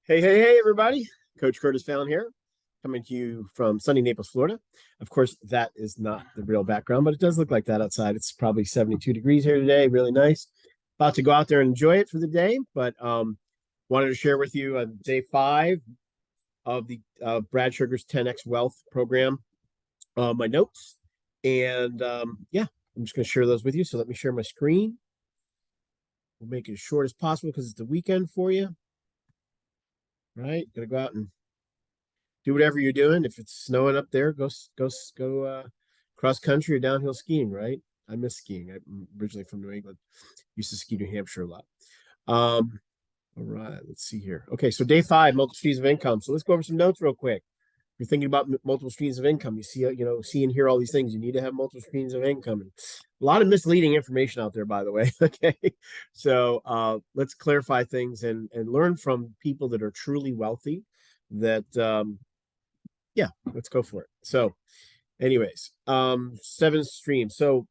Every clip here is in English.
Hey, everybody. Coach Curtis Fallon here, coming to you from sunny Naples, Florida. Of course, that is not the real background, but it does look like that outside. It's probably 72 degrees here today, really nice. About to go out there and enjoy it for the day, but wanted to share with you day 5 of the Brad Sugar's 10X Wealth program, my notes. And yeah, I'm just going to share those with you. So let me share my screen. We'll make it as short as possible because it's the weekend for you. Right? Gonna go out and do whatever you're doing. If it's snowing up there, go cross country or downhill skiing, right? I miss skiing. I'm originally from New England. Used to ski New Hampshire a lot. All right, let's see here. Okay, so day 5, multiple streams of income. So let's go over some notes real quick. If you're thinking about multiple streams of income, you see and hear all these things. You need to have multiple streams of income. And a lot of misleading information out there, by the way. Okay, so let's clarify things and learn from people that are truly wealthy. That yeah, let's go for it. So, anyways, 7 streams. So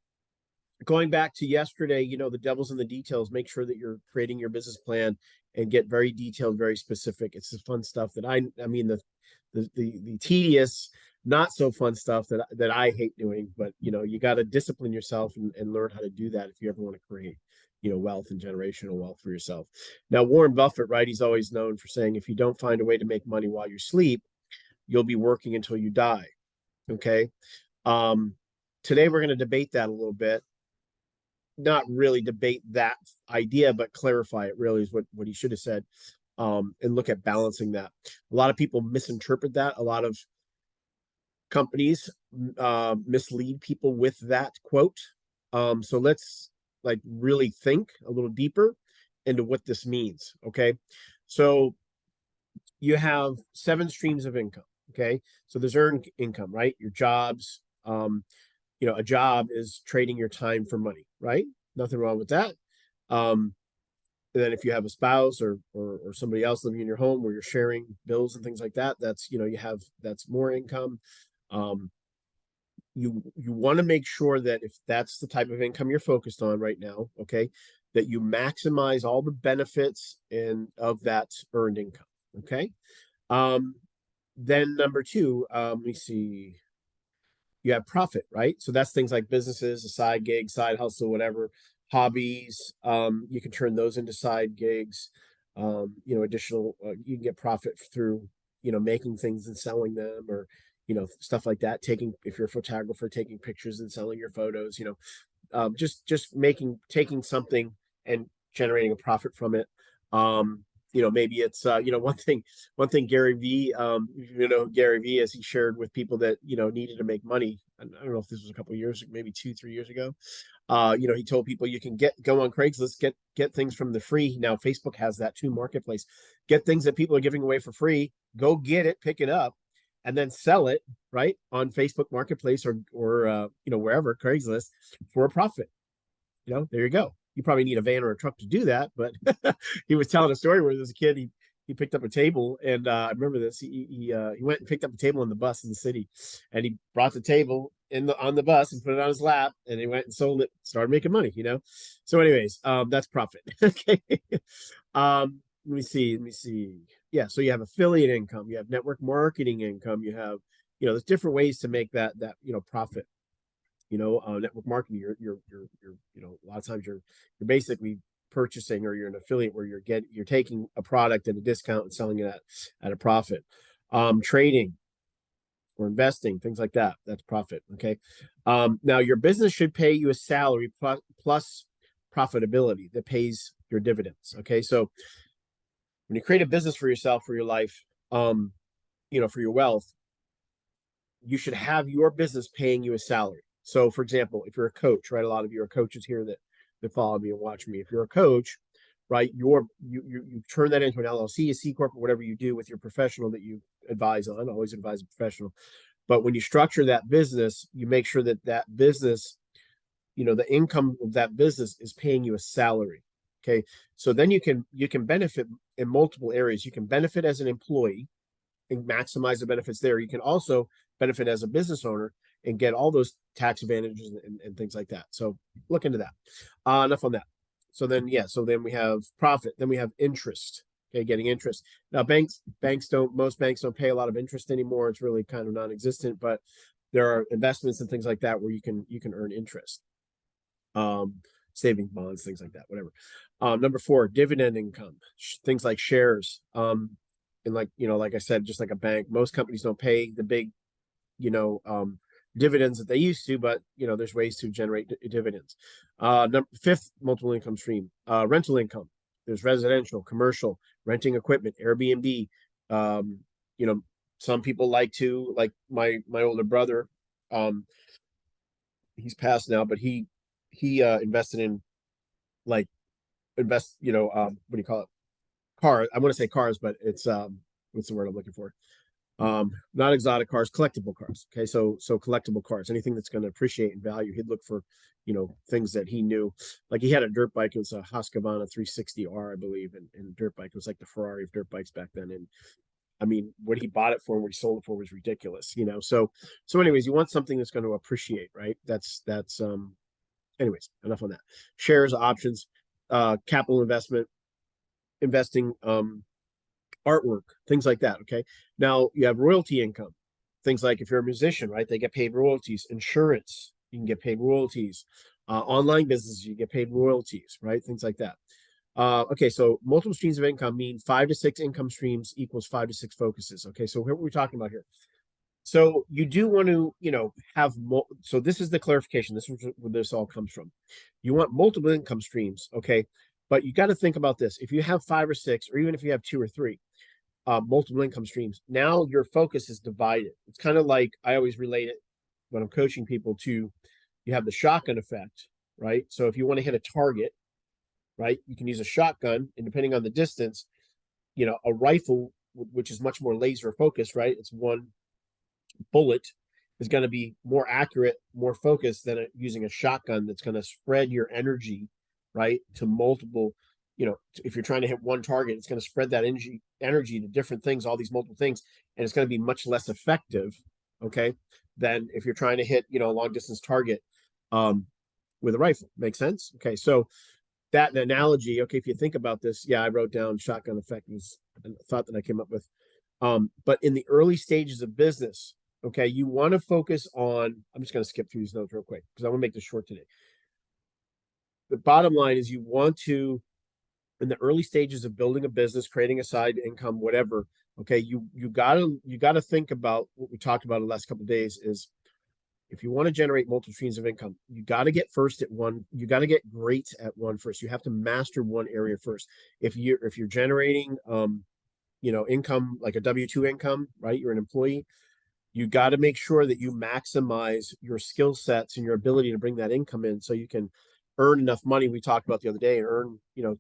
going back to yesterday, the devil's in the details. Make sure that you're creating your business plan and get very detailed, very specific. It's the fun stuff that I mean the tedious, not so fun stuff that I hate doing. But you got to discipline yourself and learn how to do that if you ever want to create wealth and generational wealth for yourself. Now, Warren Buffett, right? He's always known for saying, if you don't find a way to make money while you sleep, you'll be working until you die. Okay. Today we're going to debate that a little bit. Not really debate that idea, but clarify it really is what he should have said. And look at balancing that. A lot of people misinterpret that. A lot of companies mislead people with that quote. So let's really think a little deeper into what this means. Okay. So you have 7 streams of income. Okay. So there's earned income, right? Your jobs. A job is trading your time for money, right? Nothing wrong with that. And then if you have a spouse or somebody else living in your home where you're sharing bills and things like that, that's that's more income. You want to make sure that if that's the type of income you're focused on right now, okay, that you maximize all the benefits of that earned income. Okay. Then number 2, let me see. You have profit, right? So that's things like businesses, a side gig, side hustle, whatever, hobbies. You can turn those into side gigs. Additional, you can get profit through, making things and selling them, or, stuff like that. If you're a photographer, taking pictures and selling your photos, just taking something and generating a profit from it. Maybe it's one thing Gary V, Gary V, as he shared with people that needed to make money. I don't know if this was a couple of years, maybe 2-3 years ago. He told people you can go on Craigslist, get things from the free. Now Facebook has that too, marketplace. Get things that people are giving away for free. Go get it, pick it up, and then sell it right on Facebook Marketplace or wherever, Craigslist, for a profit. There you go. You probably need a van or a truck to do that, but he was telling a story where there's a kid, he picked up a table, and I remember this. He went and picked up a table on the bus in the city, and he brought the table on the bus and put it on his lap, and he went and sold it, started making money. So anyways, that's profit. Okay. Let me see. Yeah, so you have affiliate income, you have network marketing income, you have there's different ways to make that profit. Network marketing, you're a lot of times you're basically purchasing, or you're an affiliate where you're taking a product at a discount and selling it at a profit. Trading or investing, things like that, that's profit. Okay. Now your business should pay you a salary plus profitability that pays your dividends. Okay. So when you create a business for yourself, for your life, for your wealth, you should have your business paying you a salary. So, for example, if you're a coach, right? A lot of you are coaches here that follow me and watch me. If you're a coach, right, you turn that into an LLC, a C corp, or whatever you do with your professional that you advise on. Always advise a professional. But when you structure that business, you make sure that business, the income of that business is paying you a salary. Okay, so then you can benefit in multiple areas. You can benefit as an employee and maximize the benefits there. You can also benefit as a business owner and get all those tax advantages and things like that. So look into that. Enough on that. So then we have profit. Then we have interest. Okay, getting interest. Now most banks don't pay a lot of interest anymore. It's really kind of non-existent, but there are investments and things like that where you can earn interest. Um, saving bonds, things like that, whatever. Number four, dividend income, things like shares. And like, like I said, just like a bank, most companies don't pay the big, you know, dividends that they used to, but there's ways to generate dividends. Fifth, multiple income stream, rental income. There's residential, commercial, renting equipment, Airbnb. Um, you know, some people like my older brother. He's passed now, but he invested in like what do you call it? Cars. I want to say cars, but it's what's the word I'm looking for? Not exotic cars, collectible cars. Okay, so collectible cars, anything that's going to appreciate in value. He'd look for things that he knew. Like he had a dirt bike. It was a Husqvarna 360R, I believe, and dirt bike. It was like the Ferrari of dirt bikes back then. And I mean, what he bought it for and what he sold it for was ridiculous. So anyways, you want something that's going to appreciate, right? That's anyways, enough on that. Shares, options, capital investing, artwork, things like that. Okay. Now you have royalty income, things like if you're a musician, right? They get paid royalties. Insurance, you can get paid royalties. Online businesses, you get paid royalties, right? Things like that. Okay, so multiple streams of income mean 5 to 6 income streams equals 5 to 6 focuses. Okay, so what are we talking about here? So you do want to, have so this is the clarification. This is where this all comes from. You want multiple income streams, okay? But you got to think about this. If you have 5 or 6, or even if you have 2 or 3, multiple income streams, now your focus is divided. It's kind of like I always relate it when I'm coaching people to you have the shotgun effect, right? So if you want to hit a target, right, you can use a shotgun, and depending on the distance, a rifle, which is much more laser focused, right? It's one bullet is going to be more accurate, more focused than using a shotgun that's going to spread your energy, right, to multiple. If you're trying to hit one target, it's going to spread that energy to different things, all these multiple things, and it's going to be much less effective, okay, than if you're trying to hit, a long distance target with a rifle. Make sense? Okay, so that analogy, okay, if you think about this, yeah, I wrote down shotgun effect was a thought that I came up with. But in the early stages of business, okay, you want to focus on, I'm just going to skip through these notes real quick because I want to make this short today. The bottom line is you want to, in the early stages of building a business, creating a side income, whatever, okay, you gotta think about what we talked about the last couple of days is if you want to generate multiple streams of income, you got to get first at one. You got to get great at one first. You have to master one area first. If you're generating income like a W-2 income, right? You're an employee. You got to make sure that you maximize your skill sets and your ability to bring that income in so you can earn enough money we talked about the other day and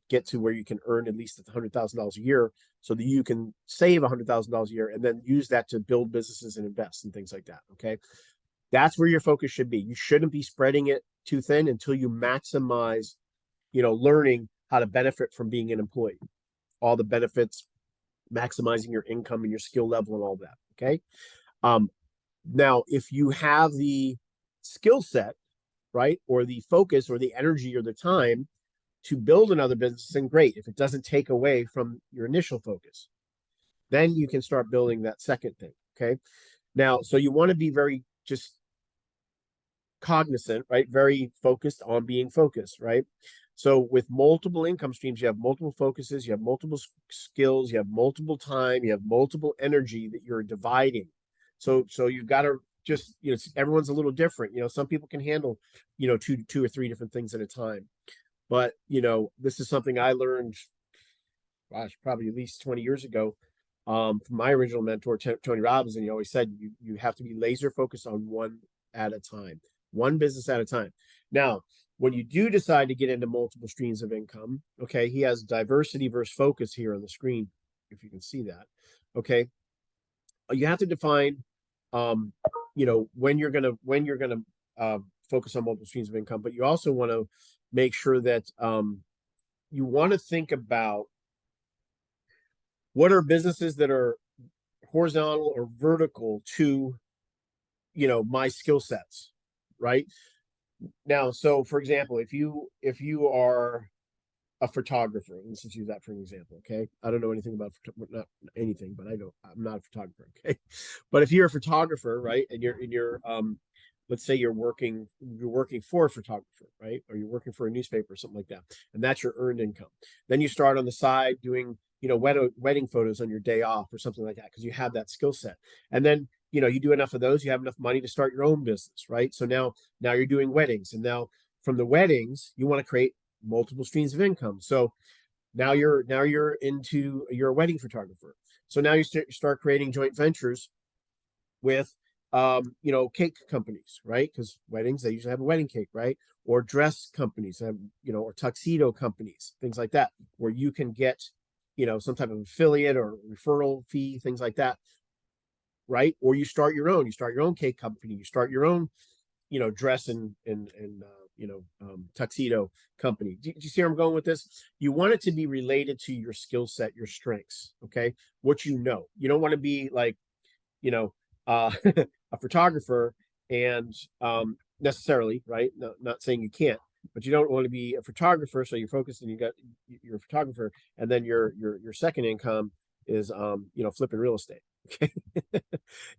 get to where you can earn at least $100,000 a year so that you can save $100,000 a year and then use that to build businesses and invest and things like that. Okay. That's where your focus should be. You shouldn't be spreading it too thin until you maximize, learning how to benefit from being an employee, all the benefits, maximizing your income and your skill level and all that. Okay. Now, if you have the skill set, right, or the focus or the energy or the time to build another business, then great. If it doesn't take away from your initial focus, then you can start building that second thing. Okay. Now, so you want to be very just cognizant, right? Very focused on being focused, right? So with multiple income streams, you have multiple focuses, you have multiple skills, you have multiple time, you have multiple energy that you're dividing. So you've got to just, everyone's a little different. Some people can handle, two or three different things at a time. But, this is something I learned, gosh, probably at least 20 years ago, from my original mentor, Tony Robbins. And he always said, you have to be laser focused on one at a time, one business at a time. Now, when you do decide to get into multiple streams of income, okay, he has diversity versus focus here on the screen, if you can see that. Okay. You have to define, when you're gonna focus on multiple streams of income, but you also want to make sure that you want to think about what are businesses that are horizontal or vertical to, my skill sets, right? Now, so for example, if you are a photographer. Let's just use that for an example. Okay. I don't know anything about, not anything, but I'm not a photographer. Okay. But if you're a photographer, right, and let's say you're working for a photographer, right? Or you're working for a newspaper or something like that. And that's your earned income. Then you start on the side doing, wedding photos on your day off or something like that, because you have that skill set. And then, you do enough of those, you have enough money to start your own business, right? So now you're doing weddings. And now from the weddings, you want to create multiple streams of income. So you're a wedding photographer. So now you start creating joint ventures with cake companies, right? Because weddings, they usually have a wedding cake, right? Or dress companies have, or tuxedo companies, things like that, where you can get, some type of affiliate or referral fee, things like that, right? Or you start your own cake company, you start your own, dress and tuxedo company. Do you see where I'm going with this? You want it to be related to your skill set, your strengths, okay? What you know. You don't want to be like, a photographer and necessarily, right? No, not saying you can't, but you don't want to be a photographer. So you're focused and you're a photographer, and then your second income is flipping real estate. Okay.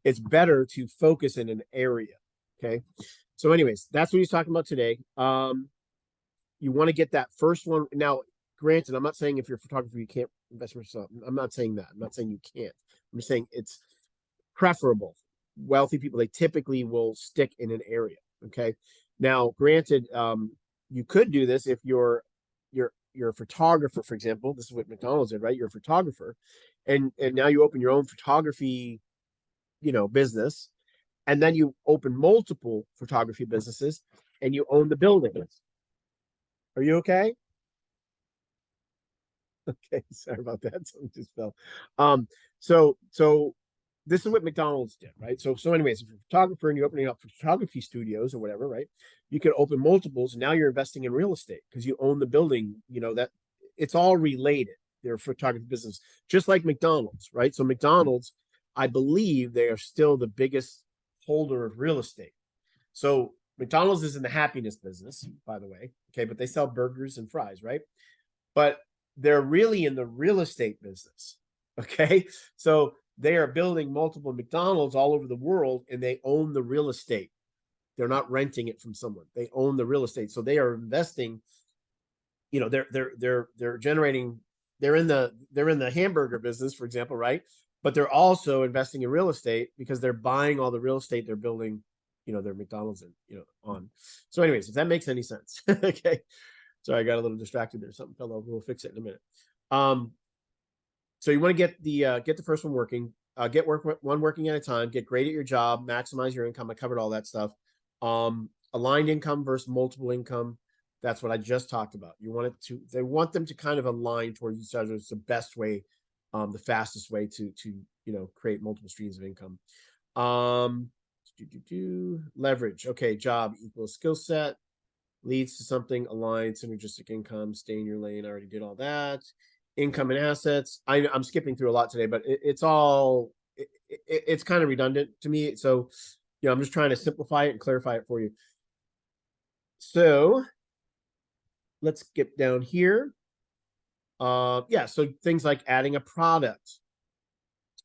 It's better to focus in an area. Okay. So, anyways, that's what he's talking about today. You want to get that first one. Now, granted, I'm not saying if you're a photographer, you can't invest in yourself. I'm not saying that. I'm not saying you can't. I'm just saying it's preferable. Wealthy people, they typically will stick in an area. Okay. Now, granted, you could do this if you're a photographer, for example. This is what McDonald's did, right? You're a photographer, and now you open your own photography, business, and then you open multiple photography businesses, and you own the building. Are you okay? Okay, sorry about that. Something just fell. So this is what McDonald's did, right? So anyways, if you're a photographer and you're opening up photography studios or whatever, right? You can open multiples. And now you're investing in real estate because you own the building. That it's all related. Their photography business, just like McDonald's, right? So McDonald's, I believe they are still the biggest holder of real estate. So McDonald's is in the happiness business, by the way. Okay, but they sell burgers and fries, right? But they're really in the real estate business. Okay. So they are building multiple McDonald's all over the world, and they own the real estate. They're not renting it from someone. They own the real estate. So they are investing, they're generating, they're in the hamburger business, for example, right? But they're also investing in real estate because they're buying all the real estate they're building, their McDonald's on. So anyways, if that makes any sense. Okay. Sorry, I got a little distracted there. Something fell over. We'll fix it in a minute. So you want to get the first one working. Get one working at a time. Get great at your job. Maximize your income. I covered all that stuff. Aligned income versus multiple income. That's what I just talked about. They want them to kind of align towards each other. It's the best way, the fastest way to create multiple streams of income. Leverage. Okay, job equals skill set. Leads to something aligned, synergistic income, stay in your lane. I already did all that. Income and assets. I'm skipping through a lot today, but it's kind of redundant to me. So, I'm just trying to simplify it and clarify it for you. So let's skip down here. So things like adding a product,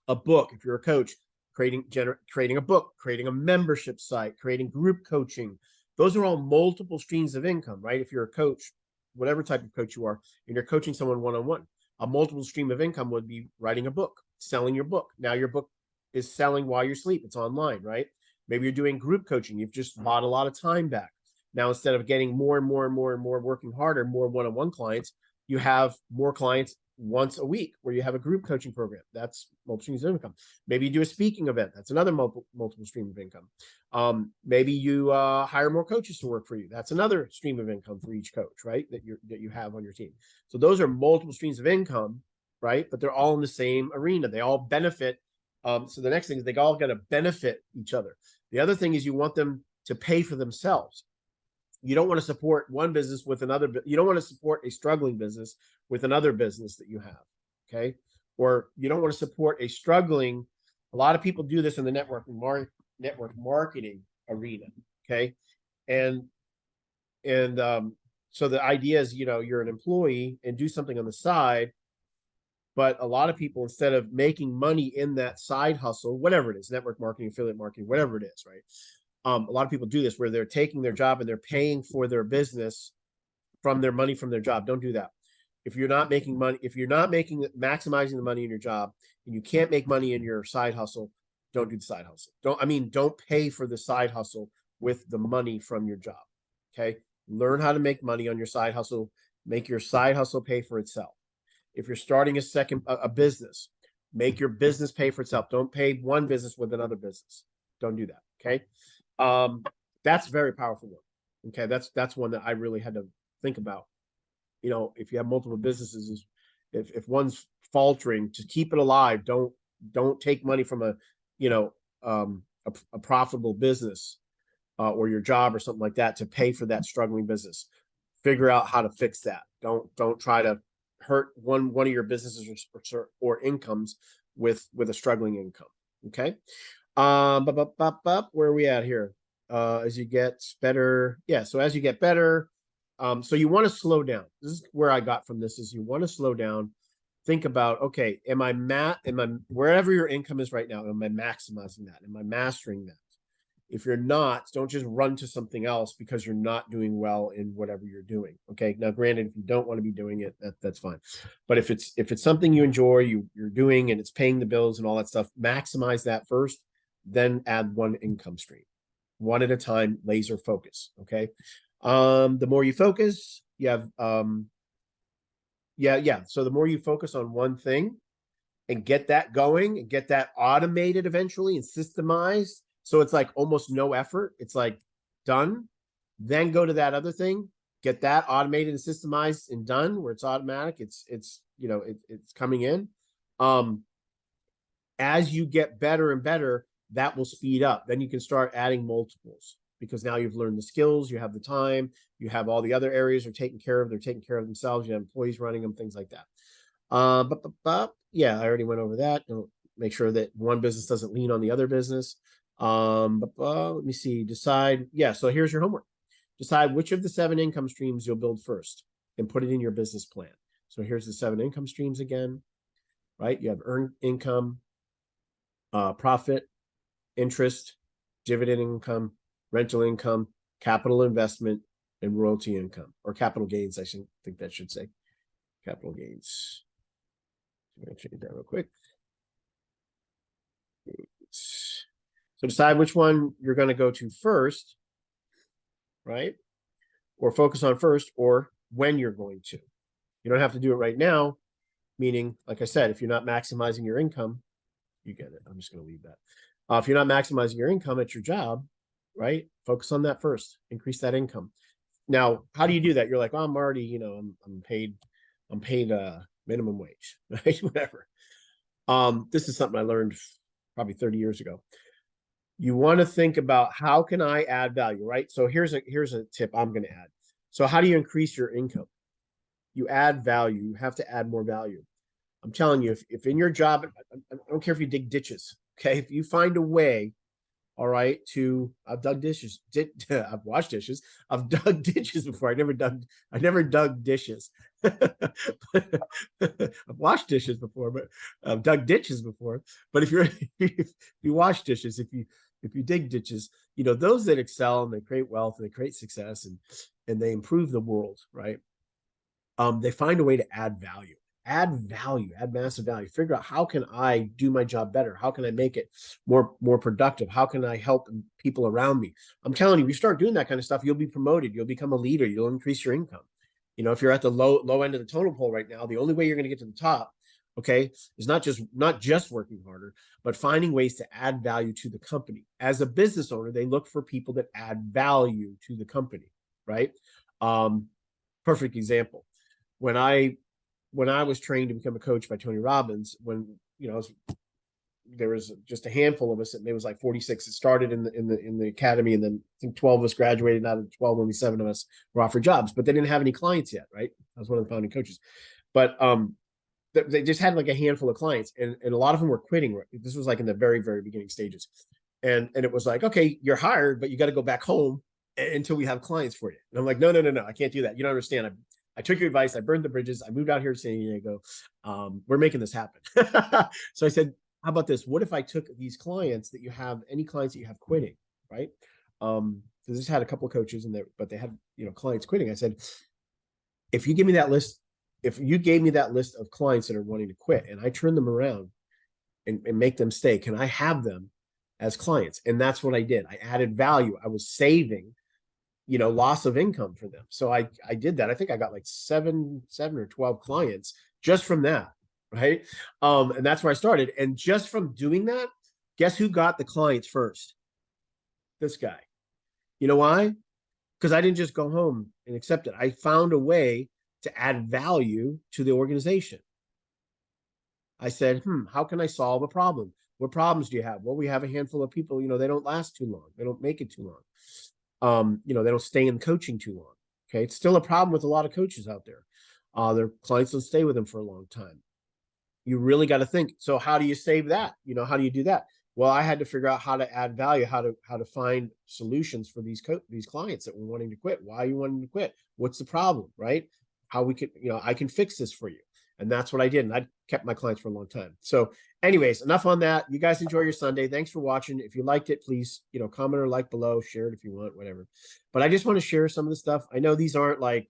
a book, if you're a coach, creating a book, creating a membership site, creating group coaching. Those are all multiple streams of income, right? If you're a coach, whatever type of coach you are, and you're coaching someone one-on-one, a multiple stream of income would be writing a book, selling your book. Now your book is selling while you sleep. It's online, right? Maybe you're doing group coaching. You've just bought a lot of time back. Now, instead of getting more and more and more and more, working harder, more one-on-one clients, you have more clients once a week where you have a group coaching program. That's multiple streams of income. Maybe you do a speaking event. That's another multiple stream of income. Maybe you hire more coaches to work for you. That's another stream of income for each coach, right? That you have on your team. So those are multiple streams of income, right? But they're all in the same arena. They all benefit. So the next thing is they all got to benefit each other. The other thing is you want them to pay for themselves. You don't want to support one business with another. You don't want to support a struggling business with another business that you have. Okay. Or you don't want to support a struggling. A lot of people do this in the network marketing arena. Okay. And So the idea is, you're an employee and do something on the side. But a lot of people, instead of making money in that side hustle, whatever it is, network marketing, affiliate marketing, whatever it is, right? A lot of people do this where they're taking their job and they're paying for their business from their money from their job. Don't do that. If you're not making money, if you're not maximizing the money in your job and you can't make money in your side hustle, don't do the side hustle. Don't pay for the side hustle with the money from your job. Okay. Learn how to make money on your side hustle. Make your side hustle pay for itself. If you're starting a business, make your business pay for itself. Don't pay one business with another business. Don't do that. Okay. That's very powerful work. Okay. That's one that I really had to think about. If you have multiple businesses, if one's faltering, to keep it alive, don't take money from a profitable business or your job or something like that to pay for that struggling business. Figure out how to fix that. Don't try to hurt one of your businesses or incomes with a struggling income. Okay. Where are we at here? As you get better, yeah. So as you get better, so you want to slow down. This is where I got from this: is you want to slow down. Think about, okay, am I wherever your income is right now? Am I maximizing that? Am I mastering that? If you're not, don't just run to something else because you're not doing well in whatever you're doing. Okay. Now, granted, if you don't want to be doing it, that's fine. But if it's something you enjoy, you're doing, and it's paying the bills and all that stuff, maximize that first, then add one income stream, one at a time, laser focus. Okay. The more you focus, you have So the more you focus on one thing and get that going and get that automated eventually and systemized, so it's like almost no effort. It's like done. Then go to that other thing, get that automated and systemized and done where it's automatic. It's coming in. As you get better and better, that will speed up. Then you can start adding multiples because now you've learned the skills, you have the time, you have all the other areas are taken care of. They're taking care of themselves. You have employees running them, things like that. Yeah, I already went over that. Make sure that one business doesn't lean on the other business. Let me see. Decide. Yeah. So here's your homework. Decide which of the 7 income streams you'll build first and put it in your business plan. So here's the 7 income streams again, right? You have earned income, profit, interest, dividend income, rental income, capital investment, and royalty income, or capital gains. I think that should say capital gains. I'm going to change that real quick. So decide which one you're going to go to first, right? Or focus on first, or when you're going to. You don't have to do it right now, meaning, like I said, if you're not maximizing your income, you get it. I'm just going to leave that. If you're not maximizing your income at your job, right? Focus on that first. Increase that income. Now, how do you do that? You're like, oh, I'm already, I'm paid minimum wage, right? Whatever. This is something I learned probably 30 years ago. You want to think about, how can I add value, right? So here's a tip I'm going to add. So how do you increase your income? You add value. You have to add more value. I'm telling you, if in your job, I don't care if you dig ditches, okay? If you find a way, all right, I've dug dishes, I've washed dishes, I've dug ditches before. I never dug dishes. I've washed dishes before, but I've dug ditches before. But if you wash dishes, if you dig ditches, those that excel and they create wealth and they create success and they improve the world, right? They find a way to add value, add massive value. Figure out, how can I do my job better? How can I make it more productive? How can I help people around me? I'm telling you, if you start doing that kind of stuff, you'll be promoted. You'll become a leader. You'll increase your income. If you're at the low end of the totem pole right now, the only way you're going to get to the top, okay, is not just working harder, but finding ways to add value to the company. As a business owner, they look for people that add value to the company, right? Perfect example. When I was trained to become a coach by Tony Robbins, when there was just a handful of us, and there was like 46 that started in the academy, and then I think 12 of us graduated. Out of the 12, only 7 of us were offered jobs, but they didn't have any clients yet, right? I was one of the founding coaches, but they just had like a handful of clients, and a lot of them were quitting. This was like in the very, very beginning stages, and it was like, okay, you're hired, but you got to go back home until we have clients for you. And I'm like, no, no, no, no, I can't do that. You don't understand. I took your advice. I burned the bridges. I moved out here to San Diego. We're making this happen. So I said, how about this? What if I took these clients that you have, any clients that you have quitting, right? So this had a couple of coaches in there, but they had, clients quitting. I said, if you give me that list, if you gave me that list of clients that are wanting to quit and I turn them around and make them stay, can I have them as clients? And that's what I did. I added value. I was saving, loss of income for them. So I did that. I think I got like seven or 12 clients just from that. Right. And that's where I started. And just from doing that, guess who got the clients first? This guy. You know why? Because I didn't just go home and accept it. I found a way to add value to the organization. I said, how can I solve a problem? What problems do you have? Well, we have a handful of people, they don't last too long. They don't make it too long. They don't stay in coaching too long. Okay. It's still a problem with a lot of coaches out there. Their clients don't stay with them for a long time. You really got to think. So how do you save that? How do you do that? Well, I had to figure out how to add value, how to find solutions for these clients that were wanting to quit. Why are you wanting to quit? What's the problem, right? How we could, I can fix this for you. And that's what I did. And I kept my clients for a long time. So anyways, enough on that. You guys enjoy your Sunday. Thanks for watching. If you liked it, please, comment or like below, share it if you want, whatever. But I just want to share some of the stuff. I know these aren't like,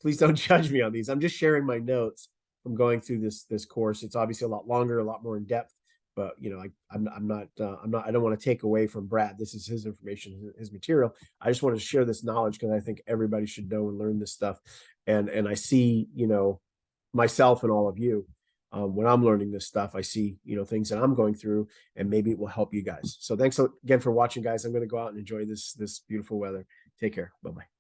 please don't judge me on these. I'm just sharing my notes from going through this course. It's obviously a lot longer, a lot more in depth, but I'm not I don't want to take away from Brad. This is his information, his material. I just wanted to share this knowledge because I think everybody should know and learn this stuff. And I see, myself and all of you, when I'm learning this stuff, I see, things that I'm going through, and maybe it will help you guys. So thanks again for watching, guys. I'm going to go out and enjoy this beautiful weather. Take care. Bye-bye.